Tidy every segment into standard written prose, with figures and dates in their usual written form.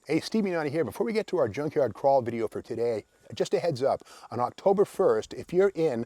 Hey, Steve Mignani here. Before we get to our junkyard crawl video for today, just a heads up, on October 1st, if you're in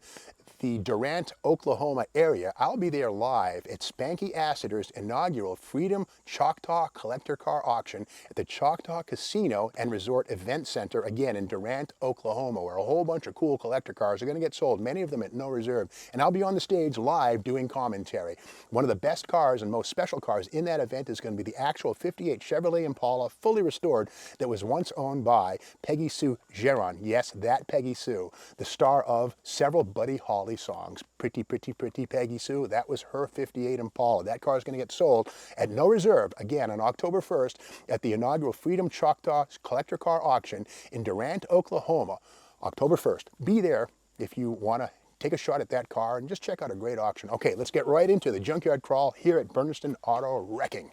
the Durant, Oklahoma area, I'll be there live at Spanky Assiter's inaugural Freedom Choctaw Collector Car Auction at the Choctaw Casino and Resort Event Center, again in Durant, Oklahoma, where a whole bunch of cool collector cars are going to get sold, many of them at no reserve. And I'll be on the stage live doing commentary. One of the best cars and most special cars in that event is going to be the actual 58 Chevrolet Impala, fully restored, that was once owned by Peggy Sue Gerron. Yes, that Peggy Sue, the star of several Buddy Holly songs. Pretty, pretty, pretty Peggy Sue. That was her 58 Impala. That car is going to get sold at no reserve, again, on October 1st at the inaugural Freedom Choctaw Collector Car Auction in Durant, Oklahoma, October 1st. Be there if you want to take a shot at that car and just check out a great auction. Okay, let's get right into the junkyard crawl here at Bernardston Auto Wrecking.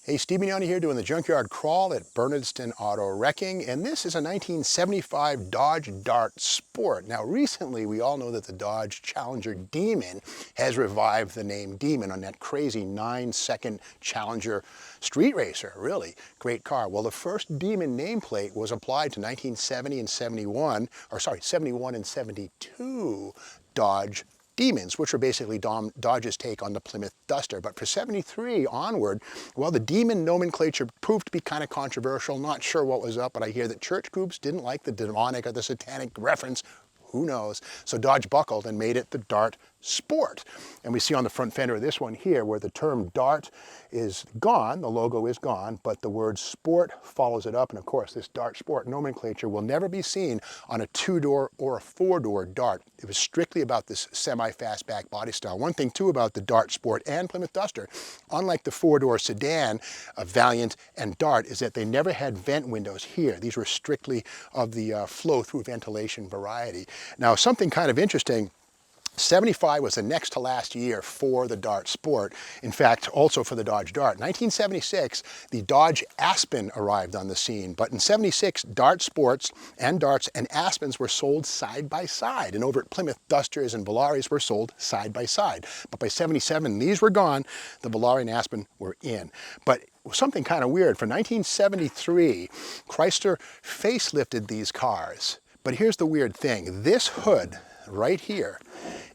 Hey, Steve Mignani here doing the junkyard crawl at Bernardston Auto Wrecking, and this is a 1975 Dodge Dart Sport. Now, recently, we all know that the Dodge Challenger Demon has revived the name Demon on that crazy 9-second Challenger street racer. Really great car. Well, the first Demon nameplate was applied to 1970 and 71, or sorry, 71 and 72 Dodge Demons, which were basically Dodge's take on the Plymouth Duster. But for 73 onward, well, the Demon nomenclature proved to be kind of controversial. Not sure what was up, but I hear that church groups didn't like the demonic or the satanic reference. Who knows? So Dodge buckled and made it the Dart Sport. And we see on the front fender of this one here where the term Dart is gone, the logo is gone, but the word Sport follows it up. And of course, this Dart Sport nomenclature will never be seen on a 2-door or a 4-door Dart. It was strictly about this semi-fastback body style. One thing too about the Dart Sport and Plymouth Duster, unlike the 4-door sedan of Valiant and Dart, is that they never had vent windows here. These were strictly of the flow-through ventilation variety. Now, something kind of interesting, 75 was the next to last year for the Dart Sport. In fact, also for the Dodge Dart. 1976, the Dodge Aspen arrived on the scene, but in 76, Dart Sports and Darts and Aspens were sold side by side, and over at Plymouth, Dusters and Velaris were sold side by side. But by 77, these were gone, the Volare and Aspen were in. But something kind of weird, for 1973, Chrysler facelifted these cars. But here's the weird thing, this hood right here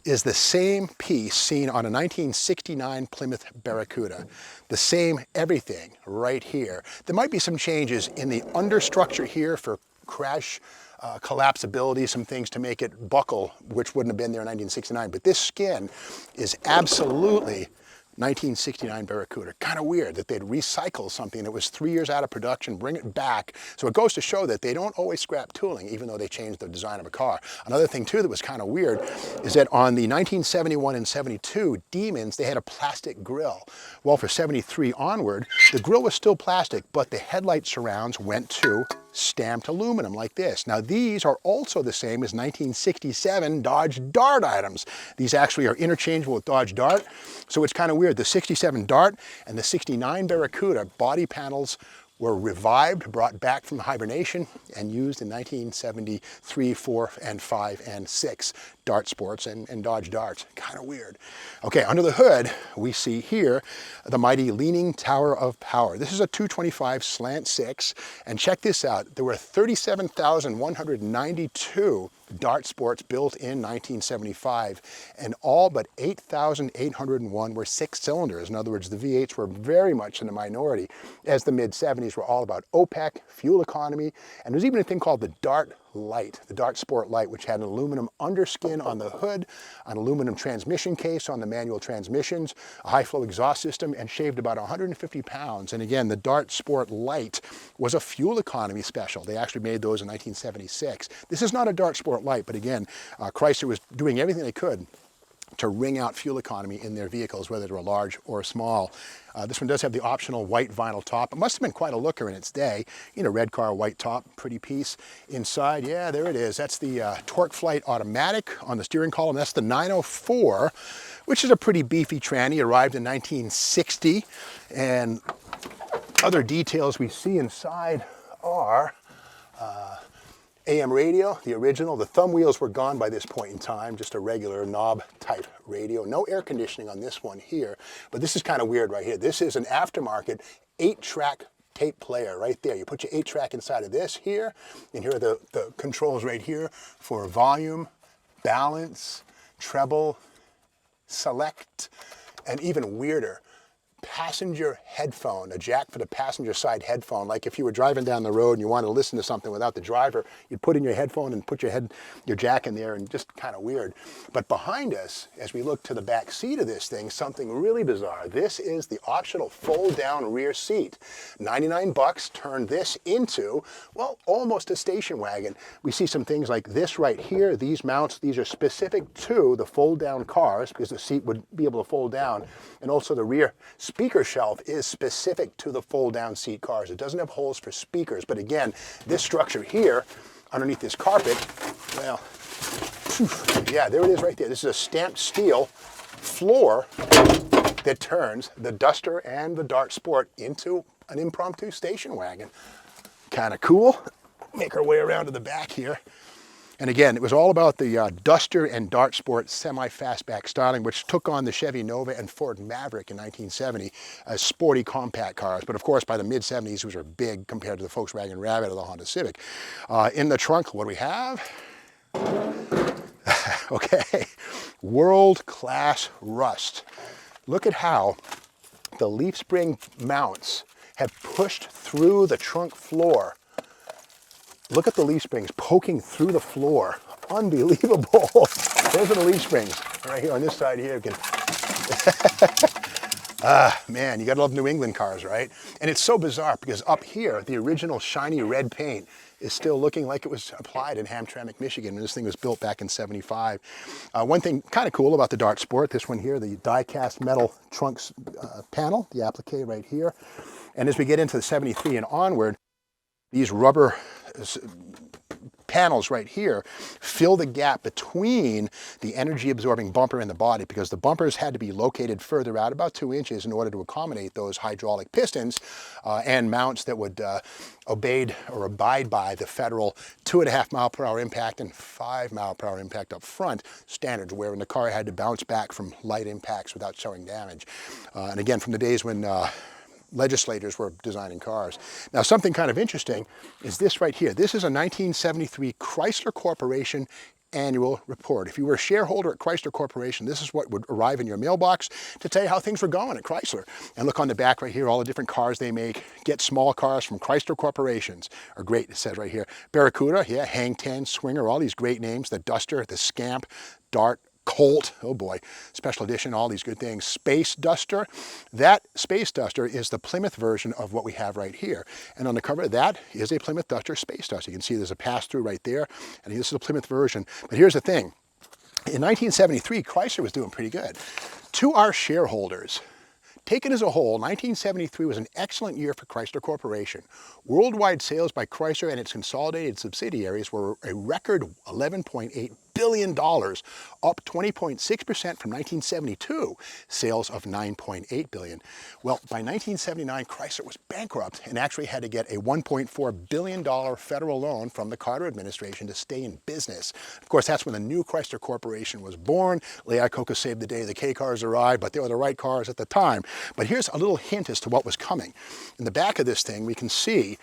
is the same piece seen on a 1969 Plymouth Barracuda. The same everything right here. There might be some changes in the understructure here for crash collapsibility, some things to make it buckle, which wouldn't have been there in 1969. But this skin is absolutely 1969 Barracuda. Kind of weird that they'd recycle something that was 3 years out of production, bring it back. So it goes to show that they don't always scrap tooling, even though they changed the design of a car. Another thing too that was kind of weird is that on the 1971 and 72 Demons, they had a plastic grille. Well, for 73 onward, the grille was still plastic, but the headlight surrounds went to stamped aluminum like this. Now these are also the same as 1967 Dodge Dart items. These actually are interchangeable with Dodge Dart, so it's kind of weird. The 67 Dart and the 69 Barracuda body panels were revived, brought back from hibernation, and used in 1973, 4, and 5, and 6 Dart Sports and Dodge Darts. Kind of weird. Okay, under the hood, we see here the mighty Leaning Tower of Power. This is a 225 slant 6, and check this out. There were 37,192 Dart Sports built in 1975, and all but 8,801 were 6 cylinders. In other words, the V8s were very much in the minority, as the mid-70s were all about OPEC, fuel economy, and there's even a thing called the Dart Light, the Dart Sport Light, which had an aluminum underskin on the hood, an aluminum transmission case on the manual transmissions, a high-flow exhaust system, and shaved about 150 pounds. And again, the Dart Sport Light was a fuel economy special. They actually made those in 1976. This is not a Dart Sport Light, but again, Chrysler was doing everything they could to wring out fuel economy in their vehicles, whether they were large or small. This one does have the optional white vinyl top. It must have been quite a looker in its day. You know, red car, white top, pretty piece. Inside, yeah, there it is. That's the Torque Flight automatic on the steering column. That's the 904, which is a pretty beefy tranny. Arrived in 1960. And other details we see inside are AM radio, the original. The thumb wheels were gone by this point in time, just a regular knob type radio. No air conditioning on this one here, but this is kind of weird right here. This is an aftermarket 8-track tape player right there. You put your 8-track inside of this here, and here are the controls right here for volume, balance, treble, select, and even weirder, passenger headphone, a jack for the passenger side headphone. Like if you were driving down the road and you wanted to listen to something without the driver, you'd put in your headphone and put your jack in there, and just kind of weird. But behind us, as we look to the back seat of this thing, something really bizarre. This is the optional fold-down rear seat. 99 bucks turned this into, well, almost a station wagon. We see some things like this right here. These mounts, these are specific to the fold-down cars because the seat would be able to fold down, and also the rear speaker shelf is specific to the fold-down seat cars. It doesn't have holes for speakers, but again, this structure here, underneath this carpet, well, yeah, there it is right there. This is a stamped steel floor that turns the Duster and the Dart Sport into an impromptu station wagon. Kind of cool. Make our way around to the back here. And again, it was all about the Duster and Dart Sport semi-fastback styling, which took on the Chevy Nova and Ford Maverick in 1970 as sporty compact cars. But of course, by the mid-70s, these were big compared to the Volkswagen Rabbit or the Honda Civic. In the trunk, what do we have? Okay, world-class rust. Look at how the leaf spring mounts have pushed through the trunk floor. Look at the leaf springs poking through the floor. Unbelievable. Those are the leaf springs right here on this side here. Man, you gotta love New England cars, right? And it's so bizarre because up here, the original shiny red paint is still looking like it was applied in Hamtramck, Michigan, when this thing was built back in '75. One thing kind of cool about the Dart Sport, this one here, the die-cast metal trunks panel, the applique right here. And as we get into the '73 and onward, these rubber panels right here fill the gap between the energy absorbing bumper and the body, because the bumpers had to be located further out about 2 inches in order to accommodate those hydraulic pistons and mounts that would abide by the federal 2.5 mile per hour impact and 5 mile per hour impact up front standards, wherein the car had to bounce back from light impacts without showing damage. And again, from the days when legislators were designing cars. Now, something kind of interesting is this right here. This is a 1973 Chrysler Corporation annual report. If you were a shareholder at Chrysler Corporation, this is what would arrive in your mailbox to tell you how things were going at Chrysler. And look on the back right here, all the different cars they make. Get small cars from Chrysler Corporations are great, it says right here. Barracuda, yeah, Hang 10, Swinger, all these great names. The Duster, the Scamp, Dart, Colt, oh boy, special edition, all these good things. Space Duster, that Space Duster is the Plymouth version of what we have right here. And on the cover, that is a Plymouth Duster Space Duster. You can see there's a pass-through right there, and this is a Plymouth version. But here's the thing. In 1973, Chrysler was doing pretty good. To our shareholders, taken as a whole, 1973 was an excellent year for Chrysler Corporation. Worldwide sales by Chrysler and its consolidated subsidiaries were a record $11.8 billion, up 20.6% from 1972 sales of $9.8 billion. Well, by 1979, Chrysler was bankrupt and actually had to get a $1.4 billion federal loan from the Carter administration to stay in business. Of course, that's when the new Chrysler Corporation was born. Lee Iacocca saved the day the K cars arrived, but they were the right cars at the time. But here's a little hint as to what was coming. In the back of this thing, we can see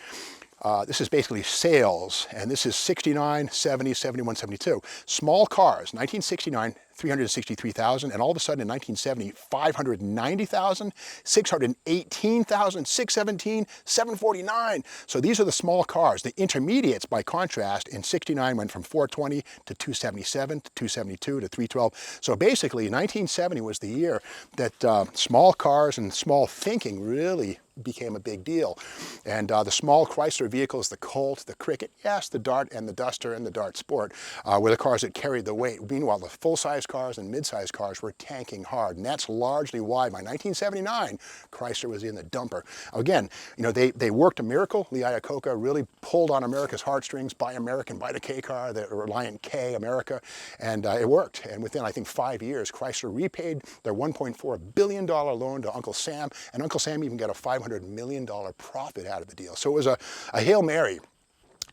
this is basically sales, and this is 69, 70, 71, 72. Small cars, 1969, 363,000, and all of a sudden in 1970, 590,000, 618,000, 617, 749. So these are the small cars. The intermediates, by contrast, in 69 went from 420 to 277 to 272 to 312. So basically, 1970 was the year that small cars and small thinking really became a big deal. And the small Chrysler vehicles, the Colt, the Cricket, yes, the Dart and the Duster and the Dart Sport, were the cars that carried the weight. Meanwhile, the full-size cars and mid-size cars were tanking hard, and that's largely why by 1979, Chrysler was in the dumper. Again, you know, they worked a miracle. Lee Iacocca really pulled on America's heartstrings, buy American, buy the K car, the Reliant K, America, and it worked. And within, I think, 5 years, Chrysler repaid their $1.4 billion loan to Uncle Sam, and Uncle Sam even got a $500 million profit out of the deal. So it was a Hail Mary.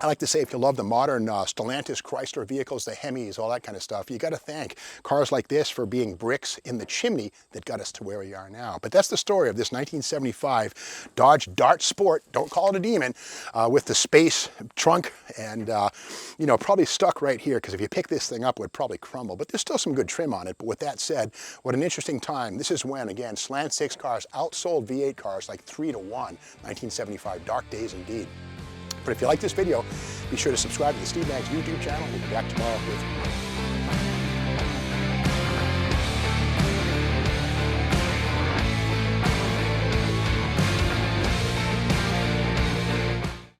I like to say, if you love the modern Stellantis, Chrysler vehicles, the Hemis, all that kind of stuff, you got to thank cars like this for being bricks in the chimney that got us to where we are now. But that's the story of this 1975 Dodge Dart Sport, don't call it a demon, with the space trunk and, you know, probably stuck right here, because if you pick this thing up, it would probably crumble. But there's still some good trim on it. But with that said, what an interesting time. This is when, again, slant six cars outsold V8 cars like 3-1, 1975. Dark days indeed. But if you like this video, be sure to subscribe to the Steve Maggs YouTube channel. We'll be back tomorrow with more.